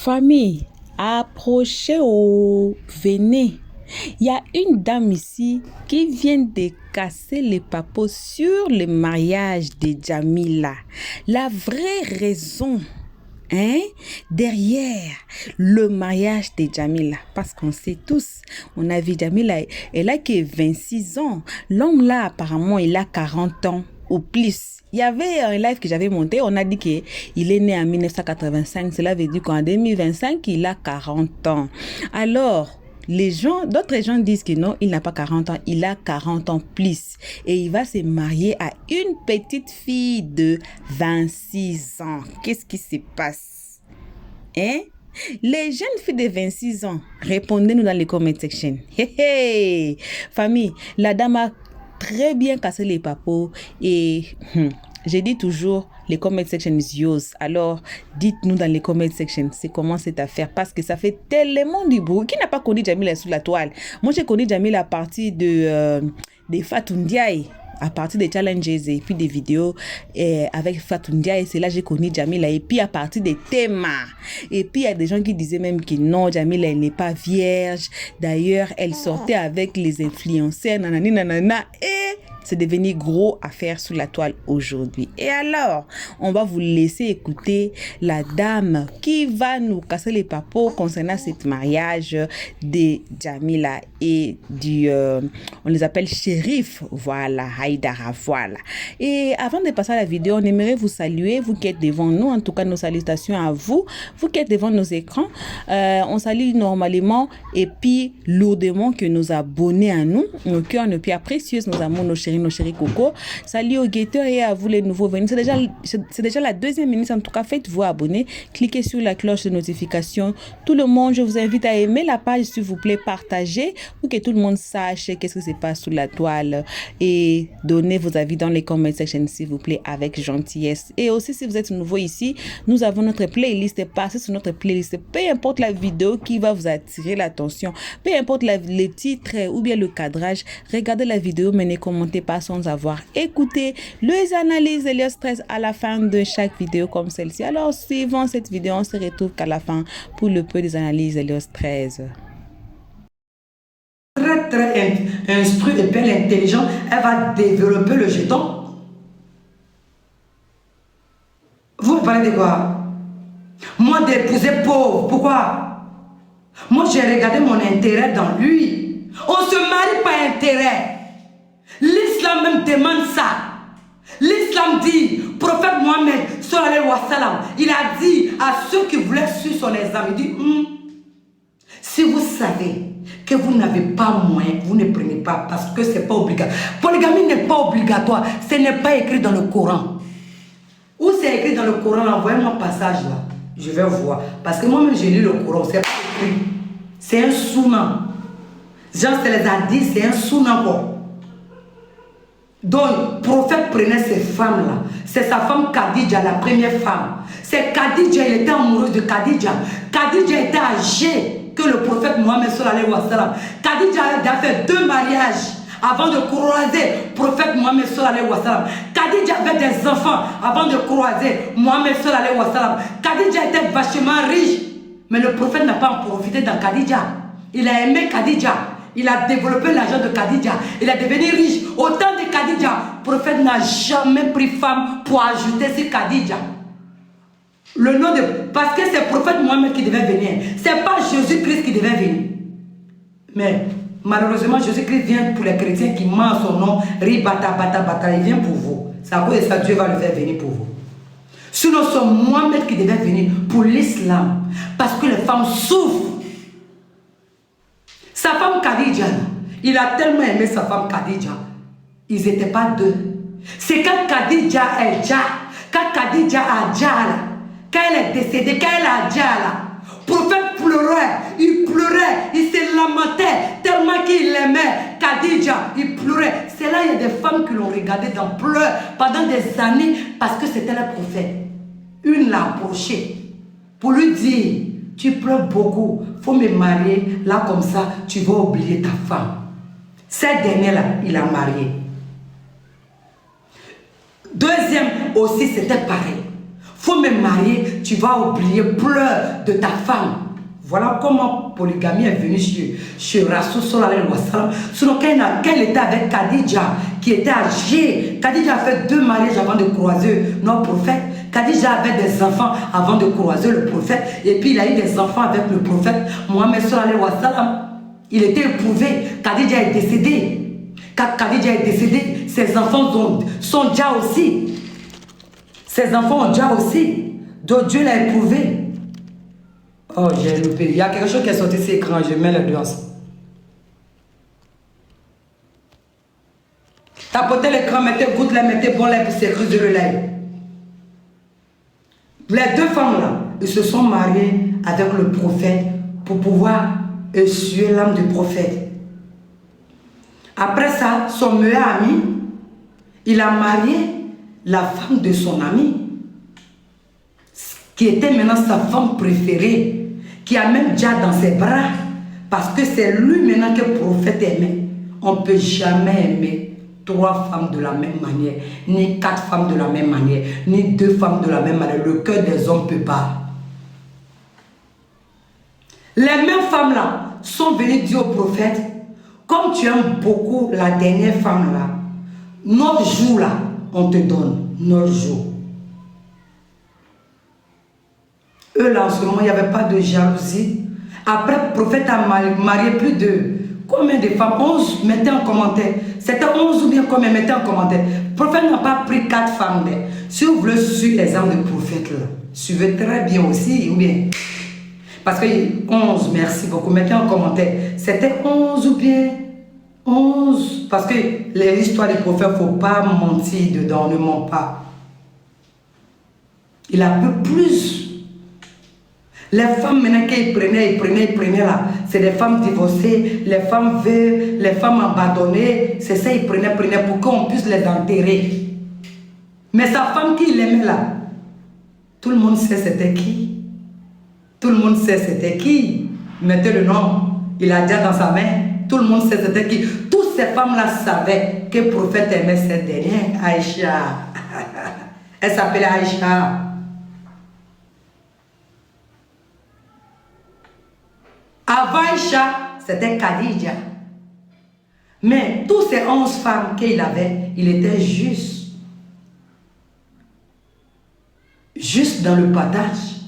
Famille, approchez, venez. Il y a une dame ici qui vient de casser les papeaux sur le mariage de Jamila. La vraie raison derrière le mariage de Jamila, parce qu'on sait tous, on a vu Jamila, elle a que 26 ans. L'homme là, apparemment, il a 40 ans ou plus. Il y avait un live que j'avais monté, on a dit qu'il est né en 1985, cela veut dire qu'en 2025, il a 40 ans. Alors, d'autres gens disent que non, il n'a pas 40 ans, il a 40 ans plus. Et il va se marier à une petite fille de 26 ans. Qu'est-ce qui se passe? Les jeunes filles de 26 ans, répondez-nous dans les comment section. Famille, la dame a très bien cassé les papeaux et j'ai dit toujours les comment section is yours. Alors dites-nous dans les comment section c'est comment cette affaire, parce que ça fait tellement du bruit. Qui n'a pas connu Jamila sous la toile? Moi j'ai connu Jamila à partir de Fatou Ndiaye, à partir des challenges et puis des vidéos avec Fatou Ndiaye, c'est là que j'ai connu Jamila. Et puis à partir des thèmes. Et puis il y a des gens qui disaient même que non, Jamila elle n'est pas vierge. D'ailleurs, elle sortait avec les influenceurs, nanani nanana. Et c'est devenu gros à faire sur la toile aujourd'hui. Et alors, on va vous laisser écouter la dame qui va nous casser les papeaux concernant ce mariage de Jamila et on les appelle shérif, voilà, Haïdara, voilà. Et avant de passer à la vidéo, on aimerait vous saluer, vous qui êtes devant nous, en tout cas nos salutations à vous, vous qui êtes devant nos écrans. On salue normalement et puis lourdement que nos abonnés à nous, nos cœurs, nos pierres précieuses, nos amours, nos chéris Coco. Salut aux guetteurs et à vous les nouveaux venus. C'est déjà la deuxième minute. En tout cas, faites-vous abonner. Cliquez sur la cloche de notification. Tout le monde, je vous invite à aimer la page, s'il vous plaît, partagez pour que tout le monde sache qu'est-ce qui se passe sous la toile et donnez vos avis dans les comment section, s'il vous plaît, avec gentillesse. Et aussi, si vous êtes nouveau ici, nous avons notre playlist. Passez sur notre playlist. Peu importe la vidéo qui va vous attirer l'attention, peu importe le titre ou bien le cadrage, regardez la vidéo, mais ne commentez pas sans avoir écouté les analyses Elios 13 à la fin de chaque vidéo comme celle-ci. Alors, suivant cette vidéo, on se retrouve qu'à la fin pour le peu des analyses Elios 13. Très instruite et bien intelligente, elle va développer le jeton. Vous me parlez de quoi? Moi, d'épouser pauvre, pourquoi? Moi, j'ai regardé mon intérêt dans lui. On se marie par intérêt. L'islam même demande ça. L'islam dit, prophète Mohammed, sallallahu alayhi wa sallam, il a dit à ceux qui voulaient suivre son exemple, il dit, si vous savez que vous n'avez pas moyen, vous ne prenez pas parce que ce n'est pas obligatoire. Polygamie n'est pas obligatoire, ce n'est pas écrit dans le Coran. Où c'est écrit dans le Coran, envoyez-moi un passage là, je vais voir. Parce que moi-même j'ai lu le Coran, c'est pas écrit. C'est un sounan. Jean se les a dit, c'est un sounan quoi. Donc, le prophète prenait ces femmes-là. C'est sa femme Khadija, la première femme. C'est Khadija, il était amoureux de Khadija. Khadija était âgée que le prophète Mohammed sallallahu alayhi wa sallam. Khadija a fait 2 mariages avant de croiser le prophète Mohammed sallallahu alayhi wa sallam. Khadija avait des enfants avant de croiser Mohammed sallallahu alayhi wa sallam. Khadija était vachement riche, mais le prophète n'a pas en profité dans Khadija. Il a aimé Khadija. Il a développé l'argent de Khadija. Il est devenu riche. Au temps de Khadija, le prophète n'a jamais pris femme pour ajouter sur Khadija. Le nom de... Parce que c'est le prophète Mohammed qui devait venir. Ce n'est pas Jésus-Christ qui devait venir. Mais malheureusement, Jésus-Christ vient pour les chrétiens qui mentent son nom. Ribata, bata, bata. Il vient pour vous. C'est à cause de ça que Dieu va le faire venir pour vous. Sinon, c'est Mohammed qui devait venir pour l'islam. Parce que les femmes souffrent. Sa femme Khadija, il a tellement aimé sa femme Khadija. Ils n'étaient pas 2. C'est quand Khadija est Dja, quand Khadija a Dja, quand elle est décédée, quand elle a Dja, le prophète pleurait, il se lamentait tellement qu'il aimait Khadija, il pleurait. C'est là il y a des femmes qui l'ont regardé dans pleurs pendant des années parce que c'était le prophète. Une l'a approché pour lui dire, tu pleures beaucoup, il faut me marier, là comme ça, tu vas oublier ta femme. Cette dernière-là, il a marié. Deuxième aussi, c'était pareil. Faut me marier, tu vas oublier plein de ta femme. Voilà comment polygamie est venue chez Rasoul sallallahu alayhi wa sallam. Sinon, quand elle était avec Khadija, qui était âgée, Khadija a fait 2 mariages avant de croiser notre prophète. Khadija avait des enfants avant de croiser le prophète. Et puis il a eu des enfants avec le prophète Mohammed sallallahu alayhi wa sallam. Il était éprouvé. Khadija est décédée. Quand Khadija est décédée, ses enfants sont déjà aussi. Ses enfants ont déjà aussi. Donc Dieu l'a éprouvé. Oh, j'ai loupé. Il y a quelque chose qui est sorti sur l'écran. Je mets les deux ensemble. Tapotez l'écran, mettez goutte là, mettez bon lait pour s'écrire de relais. Les 2 femmes-là, ils se sont mariées avec le prophète pour pouvoir essuyer l'âme du prophète. Après ça, son meilleur ami, il a marié la femme de son ami, qui était maintenant sa femme préférée, qui a même déjà dans ses bras, parce que c'est lui maintenant que le prophète aimait. On ne peut jamais aimer 3 femmes de la même manière, ni 4 femmes de la même manière, ni 2 femmes de la même manière. Le cœur des hommes ne peut pas. Les mêmes femmes-là sont venues dire au prophète, comme tu aimes beaucoup la dernière femme-là, notre jour-là, on te donne, notre jour. Eux, là, en ce moment, il n'y avait pas de jalousie. Après, le prophète a marié plus de... Combien de femmes? 11, mettez en commentaire. C'était 11 ou bien combien? Mettez en commentaire. Le prophète n'a pas pris 4 femmes. Si vous voulez suivre l'exemple du prophète, là, suivez très bien aussi, ou bien... Parce que 11, merci beaucoup. Mettez en commentaire. C'était 11 ou bien 11. Parce que les histoires des prophètes, il ne faut pas mentir dedans, on ne ment pas. Il a peu plus. Les femmes maintenant qu'ils prenaient là, c'est des femmes divorcées, les femmes veuves, les femmes abandonnées, c'est ça ils prenaient pour qu'on puisse les enterrer. Mais sa femme qu'il aimait là, tout le monde sait c'était qui. Tout le monde sait c'était qui. Mettez le nom, il a déjà dans sa main. Tout le monde sait c'était qui. Toutes ces femmes-là savaient que le prophète aimait cette dernière, Aïcha. Elle s'appelait Aïcha. Avant Aïcha, c'était Khadija. Mais tous ces 11 femmes qu'il avait, il était juste. Juste dans le partage,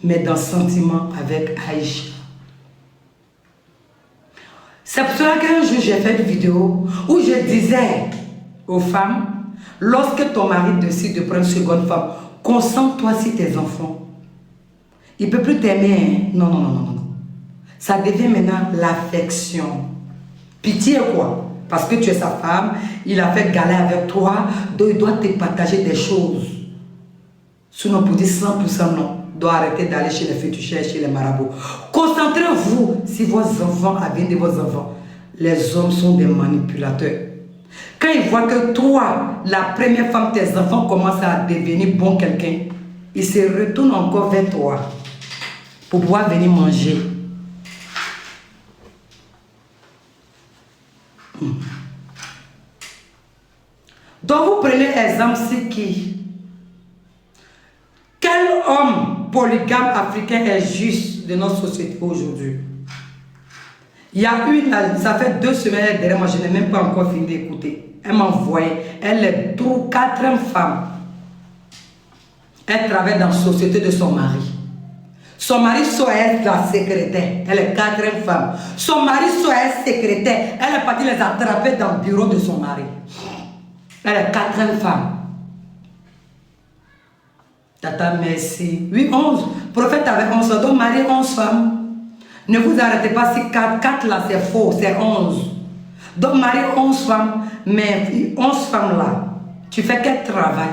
mais dans le sentiment avec Aïcha. C'est pour cela qu'un jour j'ai fait une vidéo où je disais aux femmes, lorsque ton mari décide de prendre une seconde femme, concentre-toi sur tes enfants. Il ne peut plus t'aimer. Non, non, non, non, non. Ça devient maintenant l'affection. Pitié quoi? Parce que tu es sa femme, il a fait galer avec toi, donc il doit te partager des choses. Sinon, pour dire 100% non, doit arrêter d'aller chez les féticheurs, chez les marabouts. Concentrez-vous si vos enfants avaient de vos enfants. Les hommes sont des manipulateurs. Quand ils voient que toi, la première femme, tes enfants commencent à devenir bon quelqu'un, ils se retournent encore vers toi pour pouvoir venir manger. Donc vous prenez exemple, c'est qui? Quel homme polygame africain est juste de notre société aujourd'hui? Il y a une, ça fait 2 semaines derrière moi, je n'ai même pas encore fini d'écouter. Elle m'a envoyé, elle est 4e femme. Elle travaille dans la société de son mari. Son mari soit la secrétaire, elle est 4e femme. Son mari soit secrétaire, elle est partie les attraper dans le bureau de son mari. Elle est 4e femme. Tata, merci. Oui, 11. Le prophète avait 11 femmes, donc mari 11 femmes. Ne vous arrêtez pas si 4 là c'est faux, c'est 11. Donc mari 11 femmes, mais 11 femmes là, tu fais quel travail?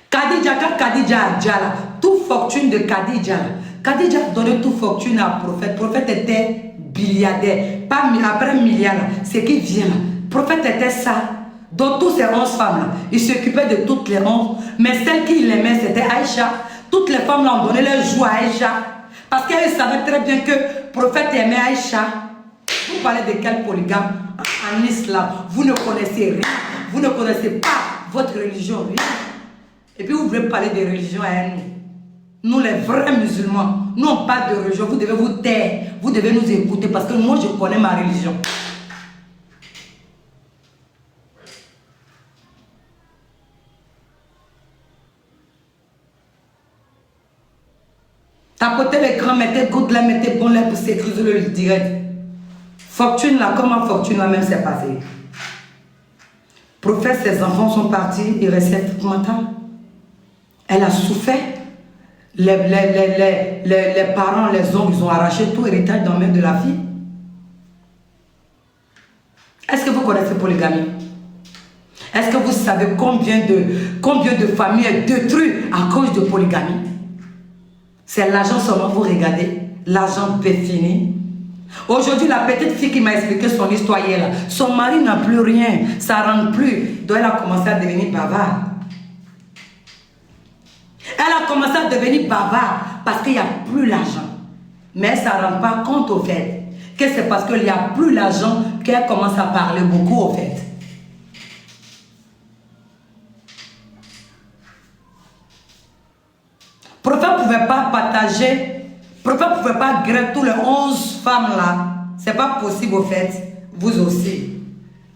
Khadija, quand Khadija a déjà là, toute fortune de Khadija, Khadija donnait toute fortune à prophète. Le prophète était milliardaire, pas après milliard, ce qui vient là. Le prophète était ça. Donc tous ces 11 femmes là, il s'occupait de toutes les 11, mais celle qui l'aimait c'était Aïcha. Toutes les femmes là ont donné leur joie à Aïcha, parce qu'elles savaient très bien que le prophète aimait Aïcha. Vous parlez de quel polygame en islam? Vous ne connaissez rien, vous ne connaissez pas votre religion, rien. Et puis vous voulez parler de religion à nous. Nous les vrais musulmans, nous on parle de religion, vous devez vous taire, vous devez nous écouter parce que moi je connais ma religion. Tapotez l'écran, mettez good là, mettez bon là pour sécuriser le direct. Fortune là, comment Fortune là même s'est passé? Prophète, ses enfants sont partis, il restait mental. Elle a souffert. Les parents, les hommes, ils ont arraché tout héritage dans la main de la fille. Est-ce que vous connaissez polygamie? Est-ce que vous savez combien de familles sont détruites à cause de polygamie? C'est l'argent seulement, vous regardez. L'argent peut finir. Aujourd'hui, la petite fille qui m'a expliqué son histoire hier, là, son mari n'a plus rien, ça ne rentre plus. Donc elle a commencé à devenir bavarde. Elle a commencé à devenir bavarde parce qu'il n'y a plus l'argent. Mais ça ne rend pas compte au fait que c'est parce qu'il n'y a plus l'argent qu'elle commence à parler beaucoup au fait. Le prophète ne pouvait pas partager, le prophète ne pouvait pas greffer tous les 11 femmes là. Ce n'est pas possible au fait. Vous aussi.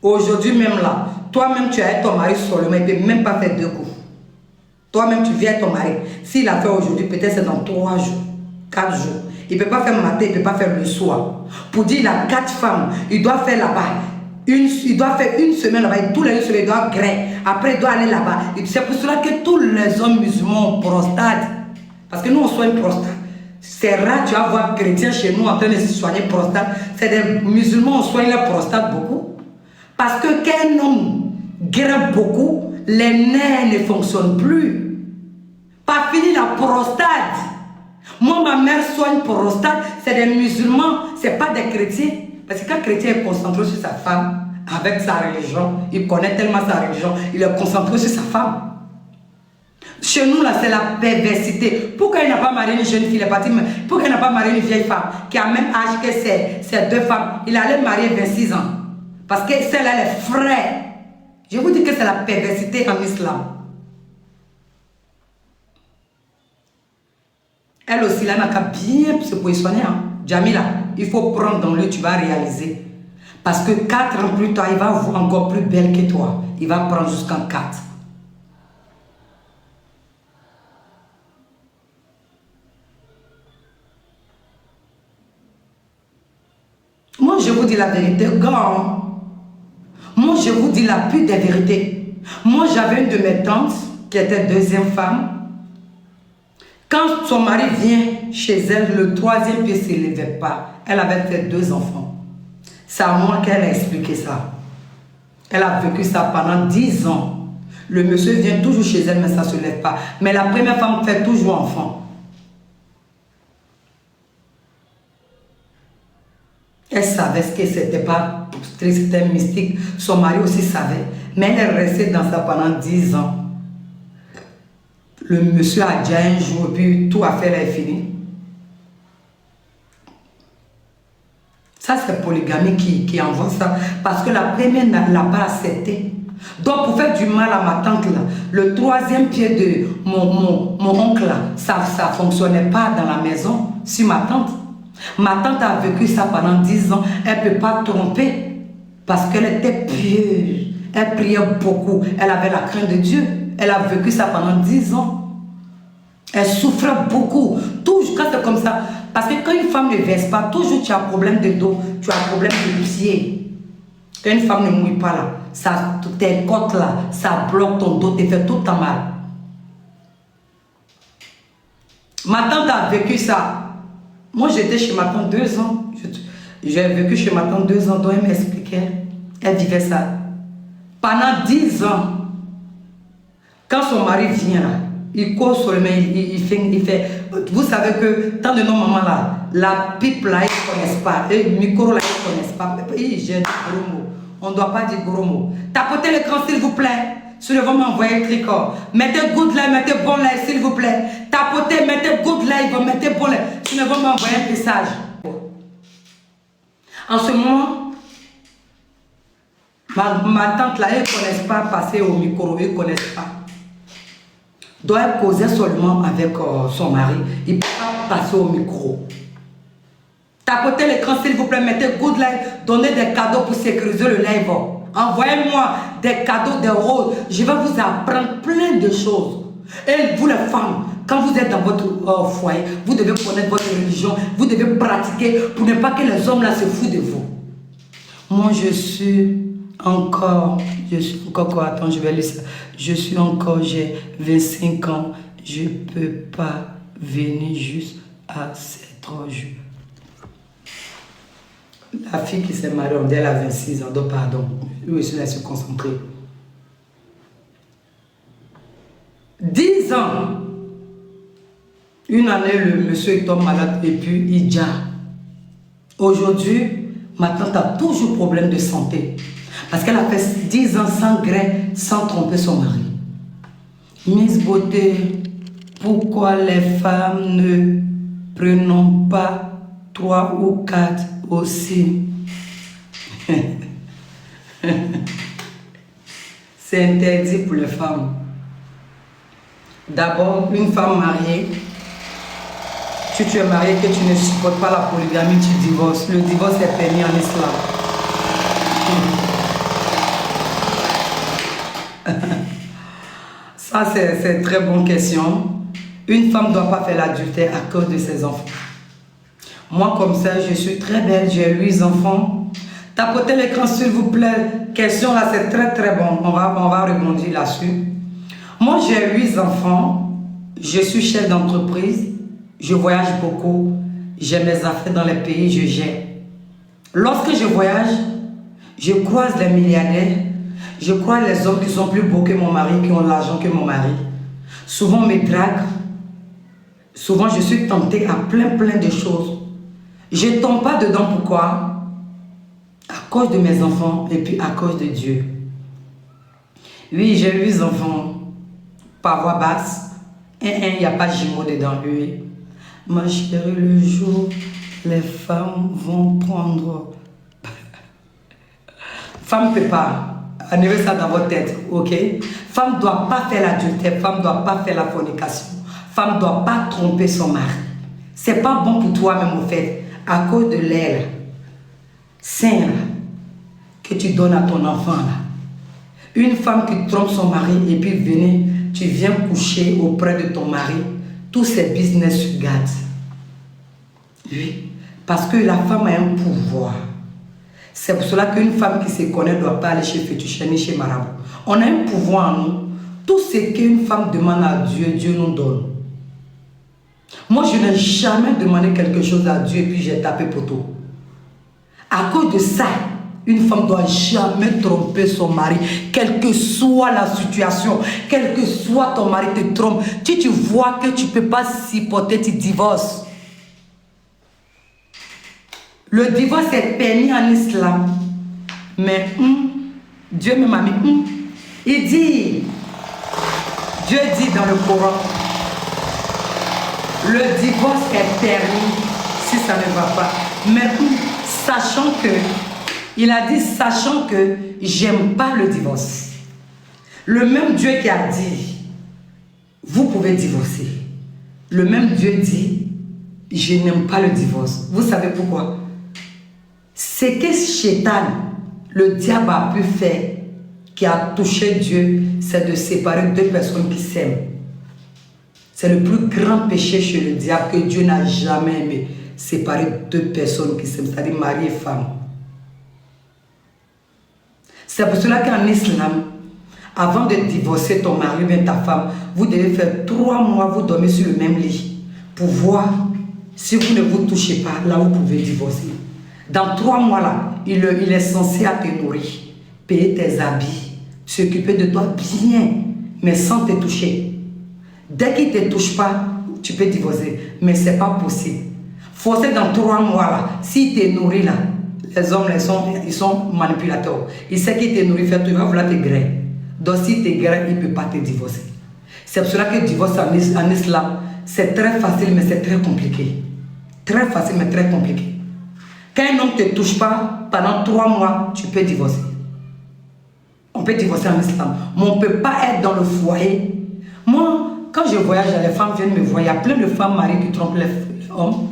Aujourd'hui même là, toi-même tu as ton mari seulement, il ne peut même pas faire 2 coups. Toi-même tu viens ton mari. S'il a fait aujourd'hui, peut-être c'est dans 3 jours, 4 jours. Il ne peut pas faire le matin, il ne peut pas faire le soir. Pour dire il a 4 femmes, il doit faire là-bas. Il doit faire une semaine là-bas, tous les 1 semaine, il doit greffer. Après, il doit aller là-bas. C'est pour cela que tous les hommes musulmans ont prostate. Parce que nous, on soigne prostate. C'est rare, tu vas voir chrétiens chez nous en train de se soigner prostate. C'est des musulmans, on soigne la prostate beaucoup. Parce que quand un homme greffe beaucoup, les nerfs ne fonctionnent plus. Pas fini la prostate. Moi, ma mère soigne prostate, c'est des musulmans, c'est pas des chrétiens. Parce que quand un chrétien est concentré sur sa femme, avec sa religion, il connaît tellement sa religion, il est concentré sur sa femme. Chez nous, là, c'est la perversité. Pourquoi il n'a pas marié une jeune fille, pourquoi il n'a pas marié une vieille femme qui a le même âge que ces 2 femmes? Il allait marier 26 ans. Parce que celle-là, elle est frère. Je vous dis que c'est la perversité en islam. Elle aussi, là, n'a qu'à bien se positionner. Hein. Jamila, il faut prendre dans le, tu vas réaliser. Parce que 4 ans plus tard, il va voir encore plus belle que toi. Il va prendre jusqu'en 4. Moi, je vous dis la vérité, grand. Moi, je vous dis la pure des vérités. Moi, j'avais une de mes tantes qui était 2e femme. Quand son mari vient chez elle, le 3e pied ne s'élevait pas. Elle avait fait 2 enfants. C'est à moi qu'elle a expliqué ça. Elle a vécu ça pendant 10 ans. Le monsieur vient toujours chez elle, mais ça ne se lève pas. Mais la première femme fait toujours enfant. Elle savait ce que c'était pas, c'était mystique. Son mari aussi savait. Mais elle est restée dans ça pendant 10 ans. Le monsieur a dit un jour, puis tout affaire est fini. Ça, c'est polygamie qui envoie ça. Parce que la première ne l'a pas accepté. Donc, pour faire du mal à ma tante, là, le 3e pied de mon oncle, là, ça ne fonctionnait pas dans la maison sur ma tante. Ma tante a vécu ça pendant 10 ans. Elle ne peut pas tromper parce qu'elle était pieuse. Elle priait beaucoup. Elle avait la crainte de Dieu. Elle a vécu ça pendant 10 ans. Elle souffrait beaucoup. Toujours quand c'est comme ça. Parce que quand une femme ne verse pas, toujours tu as un problème de dos, tu as un problème de pied. Quand une femme ne mouille pas là, ça, tes côtes là, ça bloque ton dos, te fait tout le temps mal. Ma tante a vécu ça. Moi, j'étais chez ma tante 2 ans. J'ai vécu chez ma tante 2 ans, donc elle m'expliquait. Elle vivait ça. Pendant 10 ans, quand son mari vient là, il court sur le main, il fait. Vous savez que tant de nos mamans là, la pipe là, ils ne connaissent pas. Le micro là, ils ne connaissent pas. J'ai dit gros mots. On ne doit pas dire gros mots. Tapotez l'écran, s'il vous plaît. Si vous m'envoyer un tricot. Mettez good là, mettez bon là, s'il vous plaît. Tapotez, mettez good là, mettez bon là. Si vous m'envoyer un message. En ce moment, ma tante là, ils ne connaissent pas passer au micro, ils ne connaissent pas. doit causer seulement avec son mari. Il ne peut pas passer au micro. Tapotez l'écran s'il vous plaît, mettez good live, donnez des cadeaux pour sécuriser le live. Envoyez-moi des cadeaux, des roses. Je vais vous apprendre plein de choses. Et vous les femmes, quand vous êtes dans votre foyer, vous devez connaître votre religion, vous devez pratiquer pour ne pas que les hommes là se foutent de vous. Moi je suis encore quoi, attends, je vais lire ça. J'ai 25 ans, je ne peux pas venir juste à 7 jours. La fille qui s'est mariée, elle a 26 ans, donc pardon, lui aussi, elle se concentrer. 10 ans, une année, le monsieur tombe malade et puis il dit. Aujourd'hui, ma tante a toujours problème de santé. Parce qu'elle a fait 10 ans sans grain, sans tromper son mari. Miss Beauté, pourquoi les femmes ne prenons pas 3 ou 4 aussi? C'est interdit pour les femmes. D'abord, une femme mariée, si tu es marié que tu ne supportes pas la polygamie, tu divorces. Le divorce est permis en islam. Ça, c'est une très bonne question. Une femme ne doit pas faire l'adultère à cause de ses enfants. Moi, comme ça, je suis très belle, j'ai 8 enfants. Tapotez l'écran, s'il vous plaît. Question là, c'est très très bon. On va rebondir là-dessus. Moi, j'ai 8 enfants. Je suis chef d'entreprise. Je voyage beaucoup. J'ai mes affaires dans les pays, je gère. Lorsque je voyage, je croise les milliardaires. Je croise les hommes qui sont plus beaux que mon mari, qui ont l'argent que mon mari. Souvent, on me drague. Souvent, je suis tentée à plein de choses. Je ne tombe pas dedans. Pourquoi? À cause de mes enfants et puis à cause de Dieu. Oui, j'ai 8 enfants. Par voix basse. Il n'y a pas de jumeaux dedans, lui. Ma chérie, le jour, les femmes vont prendre... Femme ne peut pas. Enlevez ça dans votre tête, ok? Femme ne doit pas faire l'adultère. Femme ne doit pas faire la fornication. Femme ne doit pas tromper son mari. C'est pas bon pour toi-même, en fait. À cause de l'air sain que tu donnes à ton enfant, là. Une femme qui trompe son mari et puis tu viens coucher auprès de ton mari, tous ses business se gâtent. Oui, parce que la femme a un pouvoir. C'est pour cela qu'une femme qui se connaît ne doit pas aller chez féticheur ni chez marabout. On a un pouvoir en nous. Tout ce qu'une femme demande à Dieu, Dieu nous donne. Moi, je n'ai jamais demandé quelque chose à Dieu et puis j'ai tapé poteau. À cause de ça, une femme ne doit jamais tromper son mari, quelle que soit la situation, quel que soit ton mari te trompe. Si tu vois que tu ne peux pas supporter, tu divorces. Le divorce est permis en islam. Mais Dieu m'a mis il dit, Dieu dit dans le Coran, le divorce est permis si ça ne va pas. Mais sachant que, il a dit, sachant que j'aime pas le divorce. Le même Dieu qui a dit, vous pouvez divorcer. Le même Dieu dit, je n'aime pas le divorce. Vous savez pourquoi? C'est que Shétan, le diable a pu faire, qui a touché Dieu, c'est de séparer deux personnes qui s'aiment. C'est le plus grand péché chez le diable que Dieu n'a jamais aimé. Séparer deux personnes qui s'aiment, c'est-à-dire mari et femme. C'est pour cela qu'en islam, avant de divorcer ton mari ou bien ta femme, vous devez faire 3 mois, vous dormez sur le même lit. Pour voir si vous ne vous touchez pas, là vous pouvez divorcer. Dans 3 mois là, il est censé te nourrir, payer tes habits, s'occuper de toi bien, mais sans te toucher. Dès qu'il ne te touche pas, tu peux divorcer. Mais ce n'est pas possible. Forcer dans 3 mois là, s'il te nourrit là, les hommes ils sont manipulateurs. Il sait qu'il te nourrit, il va vouloir te grainer. Donc s'il te graine, il ne peut pas te divorcer. C'est pour cela que le divorce en islam, c'est très facile, mais c'est très compliqué. Très facile, mais très compliqué. Quand un homme ne te touche pas, pendant 3 mois, tu peux divorcer. On peut divorcer en islam. Mais on ne peut pas être dans le foyer. Moi, Quand je voyage, les femmes viennent me voir. Il y a plein de femmes mariées qui trompent les hommes.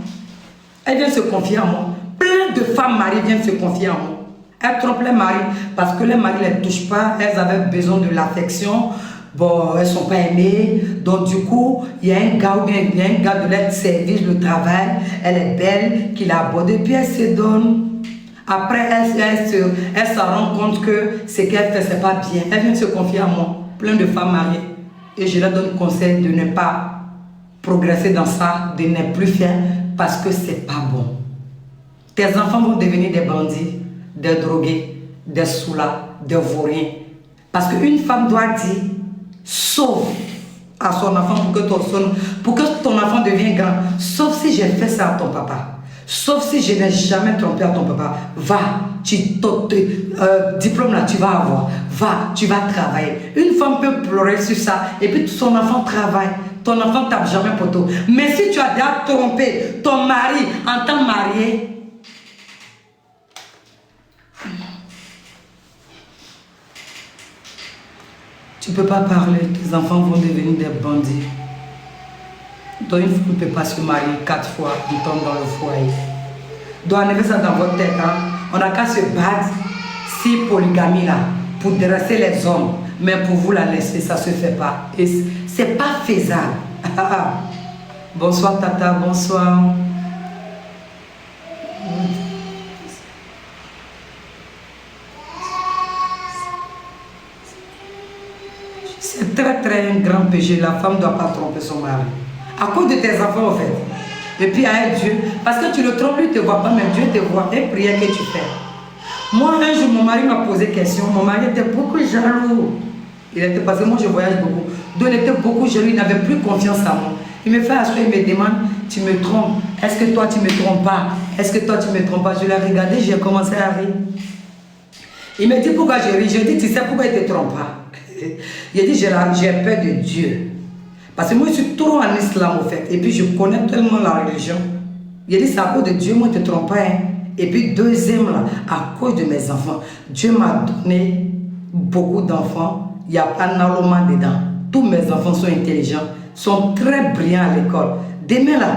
Elles viennent se confier en moi. Plein de femmes mariées viennent se confier en moi. Elles trompent les maris parce que les maris ne les touchent pas. Elles avaient besoin de l'affection. Bon, elles ne sont pas aimées. Donc, du coup, il y a un gars ou bien il y a un gars de leur service, le travail. Elle est belle, qui l'a abordée. Puis elle se donne. Après, elle se rend compte que ce qu'elle fait, ce n'est pas bien. Elle vient se confier à moi. Plein de femmes mariées. Et je leur donne conseil de ne pas progresser dans ça, de ne plus faire parce que ce n'est pas bon. Tes enfants vont devenir des bandits, des drogués, des soulas, des vauriens. Parce qu'une femme doit dire, sauf à son enfant pour que ton enfant devienne grand. Sauf si j'ai fait ça à ton papa. Sauf si je n'ai jamais trompé à ton papa. Va, diplôme là, tu vas avoir. Va, tu vas travailler. Une femme peut pleurer sur ça et puis son enfant travaille. Ton enfant tape jamais poteau. Mais si tu as déjà trompé ton mari en tant marié, tu ne peux pas parler, tes enfants vont devenir des bandits. Donc une femme ne peut pas se marier 4 fois, il tombe dans le foyer. Donc enlevez ça dans votre tête. Hein? On n'a qu'à se battre si polygamie là, pour dresser les hommes. Mais pour vous la laisser, ça ne se fait pas. Et ce n'est pas faisable. Bonsoir Tata, bonsoir. C'est très un grand péché. La femme ne doit pas tromper son mari. À cause de tes enfants, en fait. Et puis avec Dieu. Parce que tu le trompes, lui ne te voit pas, mais Dieu te voit. Et prière que tu fais. Moi, un jour, mon mari m'a posé question. Mon mari était beaucoup jaloux. Il était parce que moi, je voyage beaucoup. Donc, il était beaucoup jaloux. Il n'avait plus confiance en moi. Il me fait asseoir, il me demande, tu me trompes. Est-ce que toi, tu ne me trompes pas? Est-ce que toi, tu ne me trompes pas? Je l'ai regardé, j'ai commencé à rire. Il me dit pourquoi je ris. Je dis, tu sais pourquoi il ne te trompe pas? Il a dit, j'ai peur de Dieu. Parce que moi, je suis trop en islam, au fait. Et puis, je connais tellement la religion. Il a dit, c'est à cause de Dieu, moi, je ne te trompe pas. Hein. Et puis, deuxième, là, à cause de mes enfants. Dieu m'a donné beaucoup d'enfants. Il n'y a pas d'enrôlement dedans. Tous mes enfants sont intelligents, sont très brillants à l'école. Demain, là,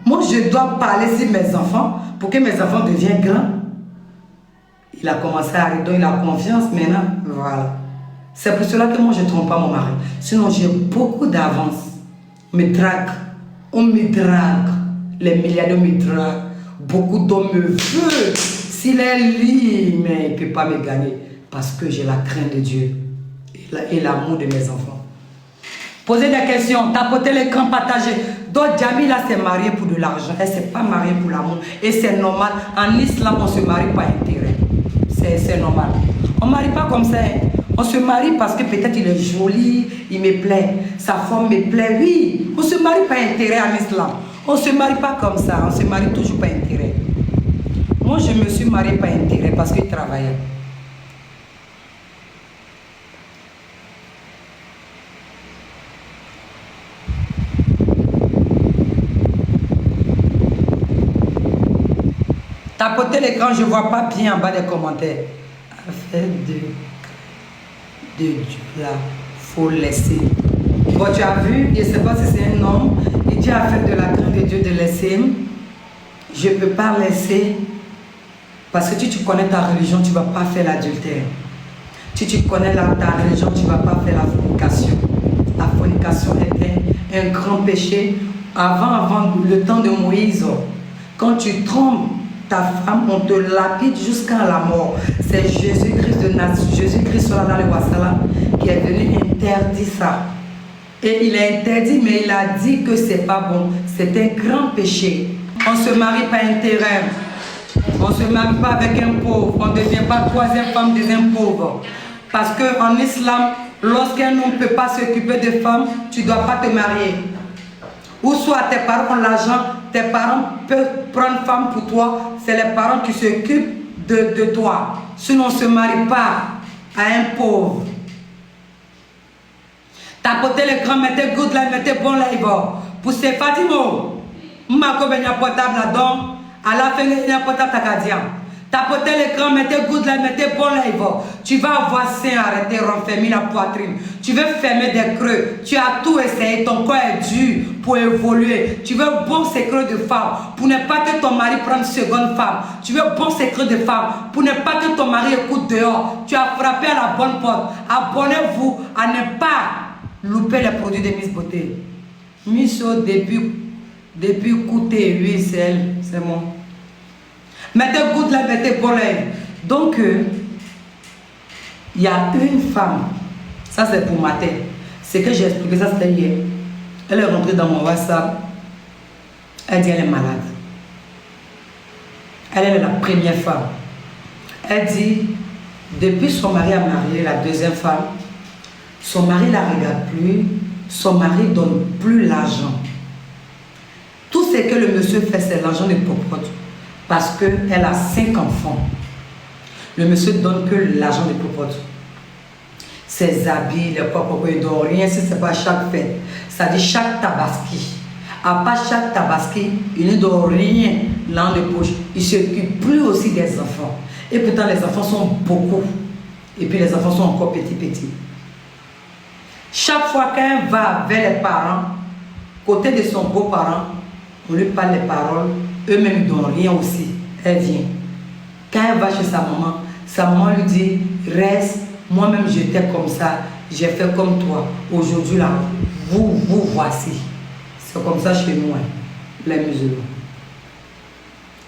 moi, je dois parler sur mes enfants pour que mes enfants deviennent grands. Il a commencé à rire, donc il a confiance maintenant. Voilà. C'est pour cela que moi, je ne trompe pas mon mari. Sinon, j'ai beaucoup d'avance. On me drague. On me drague. Les milliardaires me draguent. Beaucoup d'hommes me veulent. S'il est libre, mais il ne peut pas me gagner. Parce que j'ai la crainte de Dieu. Et l'amour de mes enfants. Posez des questions. Tapotez l'écran, partagez. Donc, Jamila s'est mariée pour de l'argent. Elle ne s'est pas mariée pour l'amour. Et c'est normal. En islam, on ne se marie pas intérêt. C'est normal. On ne marie pas comme ça. Hein. On se marie parce que peut-être il est joli, il me plaît, sa forme me plaît, oui. On ne se marie pas intérêt en islam. On ne se marie pas comme ça, on se marie toujours pas intérêt. Moi, je me suis mariée pas intérêt parce qu'il travaillait. Tapotez l'écran, je ne vois pas bien en bas des commentaires. Affaire de Dieu là, faut laisser. Bon, tu as vu, je ne sais pas si c'est un homme, il dit affaire de la crainte de Dieu de laisser. Je ne peux pas laisser parce que si tu connais ta religion, tu ne vas pas faire l'adultère. Si tu connais ta religion, tu ne vas pas faire la fornication. La fornication était un grand péché avant le temps de Moïse. Quand tu trompes ta femme, on te lapide jusqu'à la mort. C'est Jésus-Christ de Nazareth, Jésus-Christ qui est venu interdire ça. Et il a interdit, mais il a dit que c'est pas bon. C'est un grand péché. On ne se marie pas intérêt. On ne se marie pas avec un pauvre. On ne devient pas troisième femme d'un pauvre. Parce qu'en islam, lorsqu'un homme ne peut pas s'occuper de femmes, tu ne dois pas te marier. Ou soit tes parents ont l'argent, tes parents peuvent prendre femme pour toi, c'est les parents qui s'occupent de toi. Sinon, on ne se marie pas à un pauvre. Tapotez l'écran, mettez good live, mettez bon live. Pour ces Fatimo, je suis portable là-dedans, à la fin, il y a portable takadia. Tapotez l'écran, mettez good live, mettez bon live. Tu vas avoir sein arrêté, renfermer la poitrine. Tu veux fermer des creux. Tu as tout essayé, ton corps est dur pour évoluer. Tu veux bon secret de femme pour ne pas que ton mari prenne seconde femme. Tu veux bon secret de femme pour ne pas que ton mari écoute dehors. Tu as frappé à la bonne porte. Abonnez-vous à ne pas louper les produits de Miss Beauté. Miss au depuis coûter lui, c'est elle, c'est moi. Mettez good là, mettez bon live. Donc, il y a une femme, ça c'est pour ma tête. C'est que j'ai expliqué ça, c'était hier. Elle est rentrée dans mon WhatsApp. Elle dit elle est malade. Elle est la première femme. Elle dit, depuis son mari a marié la deuxième femme, son mari ne la regarde plus, son mari ne donne plus l'argent. Tout ce que le monsieur fait, c'est l'argent de popote. Parce qu'elle a 5 enfants. Le monsieur donne que l'argent de popote. Ses habits, les popotes, il ne donne rien si ce n'est pas chaque fête. Ça dit chaque tabaski. À part chaque tabaski, il ne donne rien dans les poches. Il ne s'occupe plus aussi des enfants. Et pourtant, les enfants sont beaucoup. Et puis les enfants sont encore petits. Chaque fois qu'elle va vers les parents, côté de son beau-parent, on lui parle les paroles, eux-mêmes ne donnent rien aussi. Elle vient. Quand elle va chez sa maman lui dit, reste, moi-même j'étais comme ça, j'ai fait comme toi. Aujourd'hui là, vous voici. C'est comme ça chez nous, hein, les musulmans.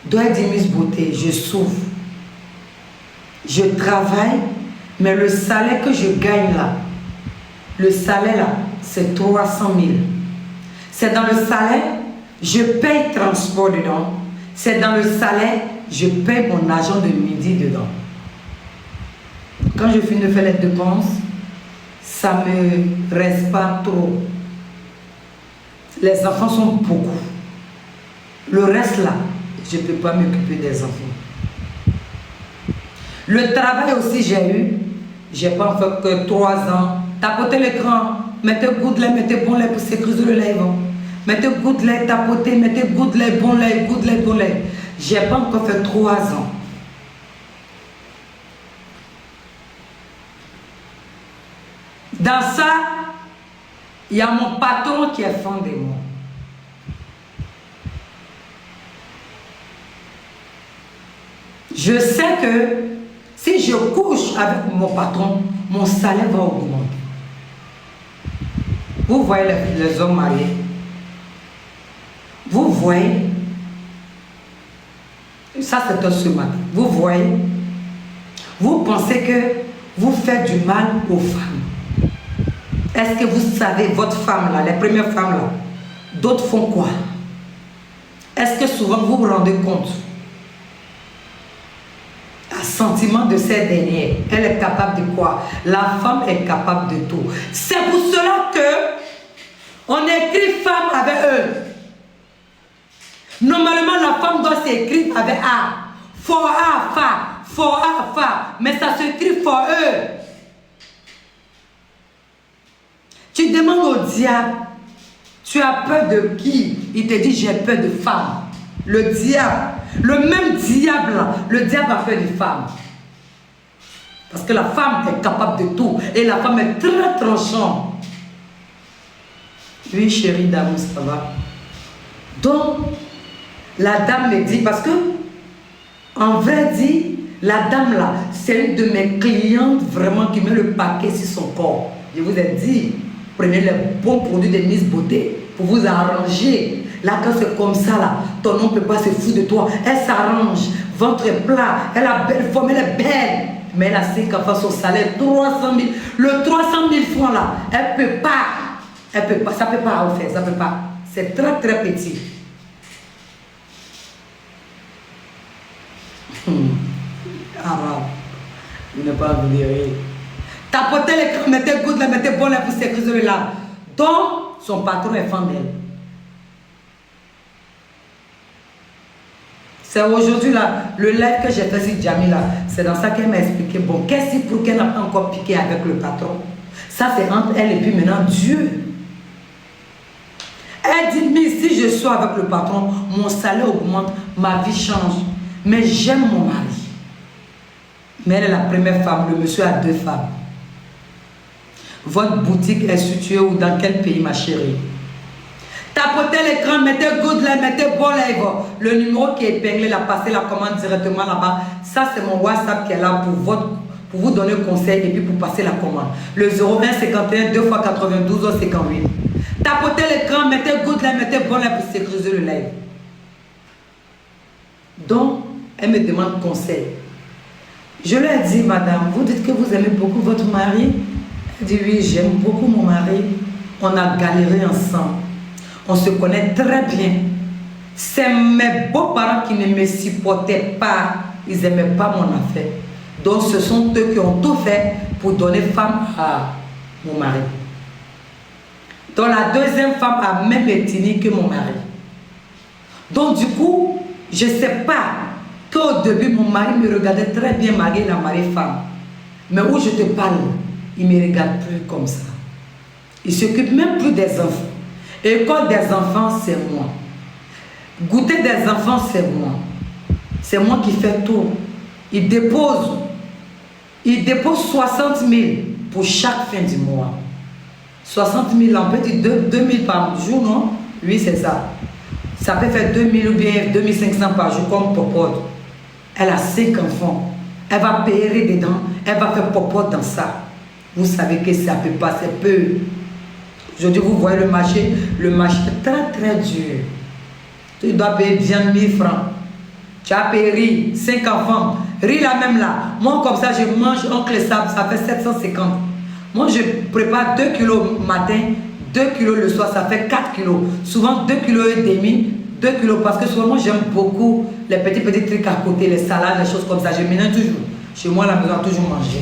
Doit dire Miss Beauté, je souffre. Je travaille, mais le salaire que je gagne là, le salaire là, c'est 300 000. C'est dans le salaire, je paye transport dedans. C'est dans le salaire, je paye mon argent de midi dedans. Quand je finis de faire les dépenses, ça ne me reste pas trop. Les enfants sont beaucoup. Le reste là, je ne peux pas m'occuper des enfants. Le travail aussi j'ai pas fait que 3 ans. Tapotez l'écran, mettez good lait, mettez bon lait pour sécuriser le live. Mettez good lait, tapotez, mettez good lait, bon lait, good lait, bon lait. J'ai pas encore fait 3 ans. Dans ça, il y a mon patron qui est fan de moi. Je sais que si je couche avec mon patron, mon salaire va augmenter. Vous voyez les hommes mariés. Vous voyez, ça c'est un ce matin. Vous voyez, vous pensez que vous faites du mal aux femmes. Est-ce que vous savez, votre femme là, les premières femmes là, d'autres font quoi? Est-ce que souvent vous vous rendez compte? Un sentiment de cette dernière, elle est capable de quoi? La femme est capable de tout. C'est pour cela que on écrit femme avec eux. Normalement, la femme doit s'écrire avec A. For A, fa. For A, fa. Mais ça s'écrit for eux. Tu demandes au diable, tu as peur de qui? Il te dit, j'ai peur de femmes. Le diable, le même diable, le diable a peur des femmes. Parce que la femme est capable de tout. Et la femme est très tranchante. Oui, chérie d'amour, ça va. Donc, la dame me dit, parce que, en vrai dit, la dame là, c'est une de mes clientes vraiment qui met le paquet sur son corps. Je vous ai dit, prenez les bons produits de Miss Beauté pour vous arranger. Là, quand c'est comme ça, là, ton homme ne peut pas se foutre de toi. Elle s'arrange, ventre plat, elle a belle forme, elle est belle. Mais elle a 5 enfants, son salaire, 300 000. Le 300 000 francs là, elle ne peut pas. Elle peut pas, ça ne peut pas en faire, ça ne peut pas. C'est très très petit. Arabe, il n'est pas venu. Tapotez l'écran, mettez good, mettez bon là pour sécuriser là. Donc, son patron est fan d'elle. C'est aujourd'hui là, le live que j'ai fait sur Jamila, c'est dans ça qu'elle m'a expliqué. Bon, qu'est-ce que pour qu'elle n'a pas encore piqué avec le patron? Ça, c'est entre elle et puis maintenant Dieu. Elle dit, mais si je suis avec le patron, mon salaire augmente, ma vie change. Mais j'aime mon mari. Mais elle est la première femme, le monsieur a 2 femmes. Votre boutique est située où, dans quel pays, ma chérie? Tapotez l'écran, mettez good là, mettez bon live. Le numéro qui est épinglé, là, passez la commande directement là-bas. Ça, c'est mon WhatsApp qui est là pour vous donner conseil et puis pour passer la commande. Le 01 51 2 x 92 58. Tapotez l'écran, mettez good là, mettez bon là pour sécuriser le live. Donc, elle me demande conseil. Je lui ai dit, madame, vous dites que vous aimez beaucoup votre mari? Elle dit, oui, j'aime beaucoup mon mari. On a galéré ensemble. On se connaît très bien. C'est mes beaux-parents qui ne me supportaient pas. Ils n'aimaient pas mon affaire. Donc, ce sont eux qui ont tout fait pour donner femme à mon mari. Donc, la deuxième femme a même été que mon mari. Donc, du coup, je ne sais pas qu'au début, mon mari me regardait très bien marié, la mariée femme. Mais où je te parle, il ne me regarde plus comme ça. Il ne s'occupe même plus des enfants. École des enfants, c'est moi. Goûter des enfants, c'est moi. C'est moi qui fais tout. Il dépose 60 000 pour chaque fin du mois. 60 000, on peut dire 2 000 par jour, non? Oui, c'est ça. Ça peut faire 2 000 ou bien 2 500 par jour comme popote. Elle a 5 enfants. Elle va payer dedans. Elle va faire popote dans ça. Vous savez que ça peut passer peu. Aujourd'hui, vous voyez le marché est très très dur. Tu dois payer bien 1000 francs. Tu as payé riz, 5 enfants. Riz là même là. Moi comme ça, je mange oncle sable, ça fait 750. Moi je prépare 2 kilos matin, 2 kilos le soir, ça fait 4 kilos. Souvent 2 kilos et demi, 2 kilos parce que souvent moi j'aime beaucoup les petits trucs à côté, les salades, les choses comme ça. Je mélange toujours. Chez moi à la maison, toujours manger.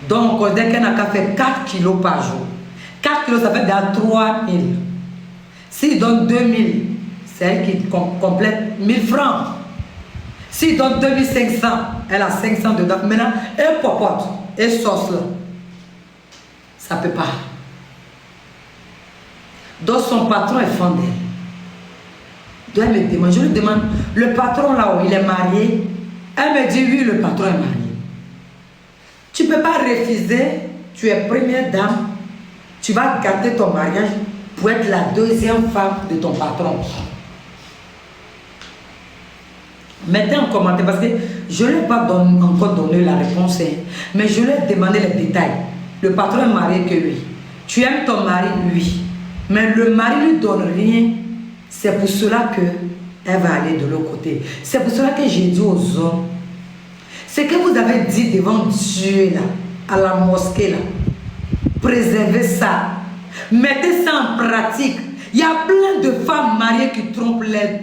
Donc, dès qu'elle n'a qu'à faire 4 kilos par jour, 4 kilos, ça fait dans 3 000. S'il donne 2 000, c'est elle qui complète 1 000 francs. S'il donne 2 500, elle a 500 dedans. Maintenant, elle popote, elle sauce là. Ça ne peut pas. Donc, son patron est fan d'elle. Donc, elle me demande, je lui demande, le patron là où il est marié, elle me dit, oui, le patron est marié. Tu ne peux pas refuser, tu es première dame, tu vas gâter ton mariage pour être la deuxième femme de ton patron. Mettez en commentaire parce que je ne lui ai pas encore donné la réponse, mais je lui ai demandé les détails. Le patron est marié que lui. Tu aimes ton mari, oui. Mais le mari ne lui donne rien. C'est pour cela qu'elle va aller de l'autre côté. C'est pour cela que j'ai dit aux hommes, ce que vous avez dit devant Dieu, là, à la mosquée, là, préservez ça. Mettez ça en pratique. Il y a plein de femmes mariées qui trompent les...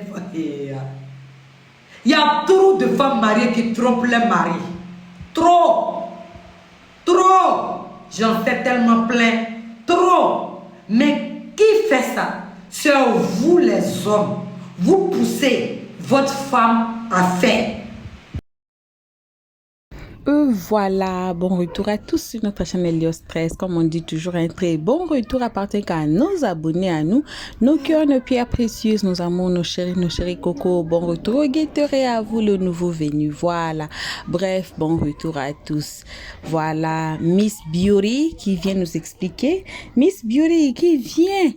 Il y a trop de femmes mariées qui trompent les maris. Trop. Trop. J'en fais tellement plein. Trop. Mais qui fait ça? C'est vous les hommes. Vous poussez votre femme à faire. Voilà, bon retour à tous sur notre chaîne Elios Stress. Comme on dit toujours, un très bon retour appartient à nos abonnés, à nous, nos cœurs, nos pierres précieuses, nos amours, nos chéris coco. Bon retour aux guetteurs et à vous, le nouveau venu. Voilà, bref, bon retour à tous. Voilà, Miss Beauty qui vient nous expliquer. Miss Beauty qui vient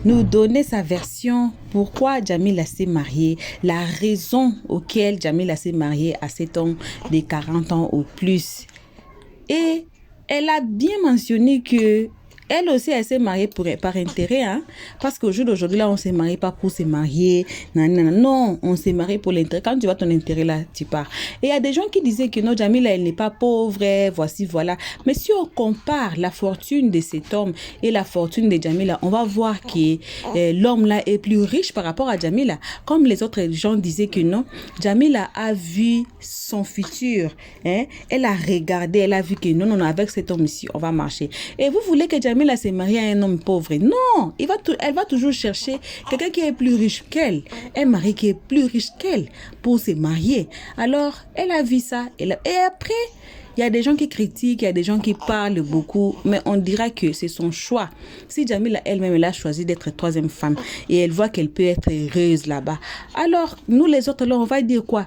nous donner sa version. Pourquoi Jamila s'est mariée, la raison auquel Jamila s'est mariée à cet homme de 40 ans ou plus. Et elle a bien mentionné que elle aussi, elle s'est mariée par intérêt, hein? Parce qu'au jour d'aujourd'hui, là, on ne s'est marié pas pour se marier. Non, on s'est marié pour l'intérêt. Quand tu vois ton intérêt, là, tu pars. Et il y a des gens qui disaient que non, Jamila, elle n'est pas pauvre, voici, voilà. Mais si on compare la fortune de cet homme et la fortune de Jamila, on va voir que l'homme, là, est plus riche par rapport à Jamila. Comme les autres gens disaient que non, Jamila a vu son futur. Hein? Elle a regardé, elle a vu que non, avec cet homme ici, on va marcher. Et vous voulez que Jamila s'est mariée à un homme pauvre? Non, elle va toujours chercher quelqu'un qui est plus riche qu'elle, un mari qui est plus riche qu'elle pour se marier. Alors, elle a vu ça. Et après, il y a des gens qui critiquent, il y a des gens qui parlent beaucoup, mais on dira que c'est son choix. Si Jamila elle-même, elle a choisi d'être troisième femme et elle voit qu'elle peut être heureuse là-bas, alors nous les autres, là, on va dire quoi?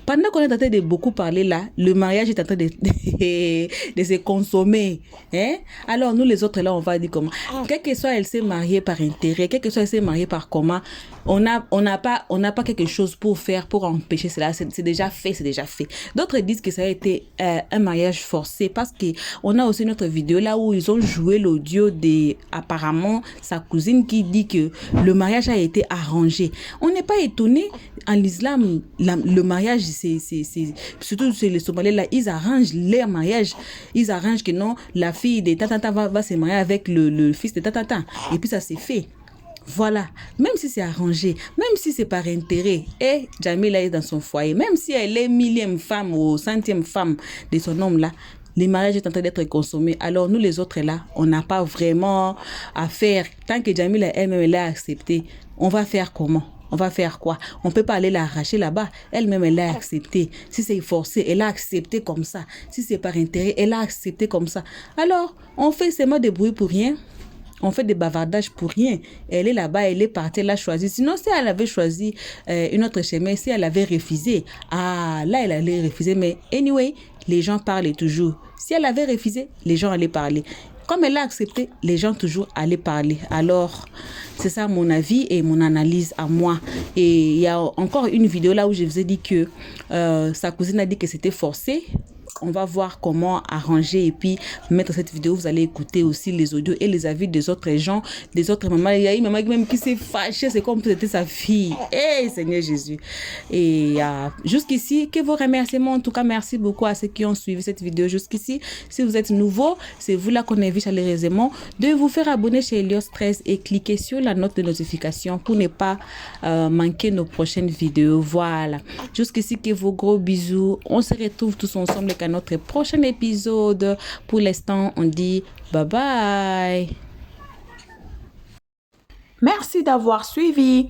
Pendant qu'on est en train de beaucoup parler là, le mariage est en train de se consommer. Hein? Alors, nous les autres là, on va dire comment. Quel que soit elle s'est mariée par intérêt, quel que soit elle s'est mariée par comment, on n'a pas quelque chose pour faire, pour empêcher cela. C'est déjà fait, c'est déjà fait. D'autres disent que ça a été un mariage forcé parce qu'on a aussi notre vidéo là où ils ont joué l'audio de apparemment sa cousine qui dit que le mariage a été arrangé. On n'est pas étonné. En l'islam, le mariage, surtout chez les Somaliens là, ils arrangent leur mariage. Ils arrangent que non, la fille de tatata va se marier avec le fils de tatata. Et puis ça s'est fait. Voilà, même si c'est arrangé, même si c'est par intérêt, et Jamila est dans son foyer, même si elle est millième femme ou centième femme de son homme là, le mariage est en train d'être consommé. Alors nous les autres là, on n'a pas vraiment à faire. Tant que Jamila elle-même l'a accepté, on va faire comment? On va faire quoi? On peut pas aller l'arracher là-bas. Elle-même, elle l'a accepté. Si c'est forcé, elle l'a accepté comme ça. Si c'est par intérêt, elle l'a accepté comme ça. Alors, on fait seulement des bruits pour rien. On fait des bavardages pour rien. Elle est là-bas, elle est partie, elle a choisi. Sinon, si elle avait choisi une autre chemin, si elle avait refusé, là, elle allait refuser. Mais anyway, les gens parlent toujours. Si elle avait refusé, les gens allaient parler. Comme elle l'a accepté, les gens toujours allaient parler. Alors, c'est ça mon avis et mon analyse à moi. Et il y a encore une vidéo là où je vous ai dit que sa cousine a dit que c'était forcé. On va voir comment arranger et puis mettre cette vidéo. Vous allez écouter aussi les audios et les avis des autres gens, des autres mamans. Il y a une maman même qui s'est fâchée, c'est comme si c'était sa fille. Seigneur Jésus. Et jusqu'ici, que vos remerciements. En tout cas, merci beaucoup à ceux qui ont suivi cette vidéo jusqu'ici. Si vous êtes nouveau, c'est vous là qu'on invite chaleureusement de vous faire abonner chez Elios 13 et cliquer sur la note de notification pour ne pas manquer nos prochaines vidéos. Voilà. Jusqu'ici, que vos gros bisous. On se retrouve tous ensemble à notre prochain épisode. Pour l'instant, on dit bye bye. Merci d'avoir suivi.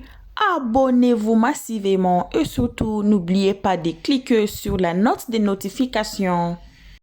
Abonnez-vous massivement et surtout, n'oubliez pas de cliquer sur la note de notification.